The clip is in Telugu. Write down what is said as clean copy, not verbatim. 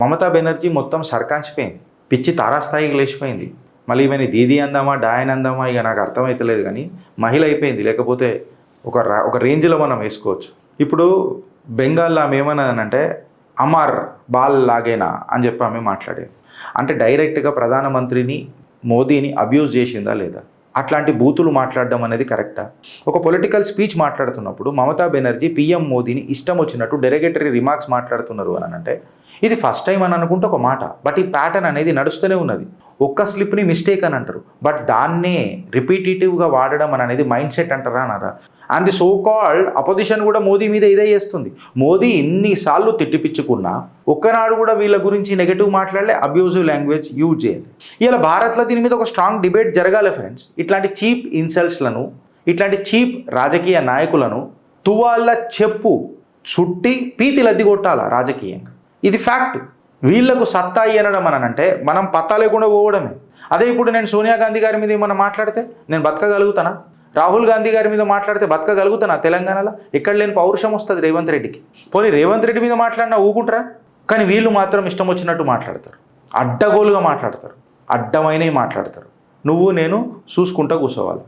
మమతా బెనర్జీ మొత్తం సర్కాంచిపోయింది, పిచ్చి తారాస్థాయికి లేచిపోయింది. మళ్ళీ ఈమెని దీదీ అందామా డాయన్ అందామా ఇక నాకు అర్థమవుతలేదు, కానీ మహిళ అయిపోయింది. లేకపోతే ఒక రేంజ్లో మనం వేసుకోవచ్చు. ఇప్పుడు బెంగాల్లో ఆమె ఏమన్నదంటే అమర్ బాల్ లాగేనా అని చెప్పి ఆమె మాట్లాడేది. అంటే డైరెక్ట్గా ప్రధానమంత్రిని మోదీని అబ్యూజ్ చేసిందా లేదా? అట్లాంటి బూతులు మాట్లాడడం అనేది కరెక్టా? ఒక పొలిటికల్ స్పీచ్ మాట్లాడుతున్నప్పుడు మమతా బెనర్జీ పీఎం మోదీని ఇష్టం వచ్చినట్టు డెరిగేటరీ రిమార్క్స్ మాట్లాడుతున్నారు అని అంటే ఇది ఫస్ట్ టైం అని అనుకుంటే ఒక మాట, బట్ ఈ ప్యాటర్న్ అనేది నడుస్తూనే ఉన్నది. ఒక్క స్లిప్ని మిస్టేక్ అని అంటారు, బట్ దాన్నే రిపీటేటివ్గా వాడడం అని అనేది మైండ్ సెట్ అంటారా అన్నారా? And the so called opposition కూడా మోదీ మీద ఇదే చేస్తుంది. మోదీ ఎన్నిసార్లు తిట్టిపిచ్చుకున్నా ఒక్కనాడు కూడా వీళ్ళ గురించి నెగటివ్ మాట్లాడలే, అబ్యూజివ్ లాంగ్వేజ్ యూజ్ చేయాలి. ఇలా భారత్లో దీని మీద ఒక స్ట్రాంగ్ డిబేట్ జరగాలి ఫ్రెండ్స్. ఇట్లాంటి చీప్ ఇన్సల్ట్స్లను, ఇట్లాంటి చీప్ రాజకీయ నాయకులను తువాళ్ళ చెప్పు చుట్టి పీతి లద్ది కొట్టాలా రాజకీయంగా. ఇది ఫ్యాక్ట్. వీళ్లకు సత్తా అనడం అని అంటే మనం పత్తా లేకుండా పోవడమే. అదే ఇప్పుడు నేను సోనియా గాంధీ గారి మీద ఏమన్నా మాట్లాడితే నేను బతకగలుగుతానా? రాహుల్ గాంధీ గారి మీద మాట్లాడితే బతకగలుగుతానా? తెలంగాణలో ఎక్కడ లేని పౌరుషం వస్తుంది రేవంత్ రెడ్డికి. పోనీ రేవంత్ రెడ్డి మీద మాట్లాడినా ఊకుంటారా? కానీ వీళ్ళు మాత్రం ఇష్టం వచ్చినట్టు మాట్లాడతారు, అడ్డగోలుగా మాట్లాడతారు, అడ్డమైనవి మాట్లాడతారు. నువ్వు నేను చూసుకుంటూ కూర్చోవాలి.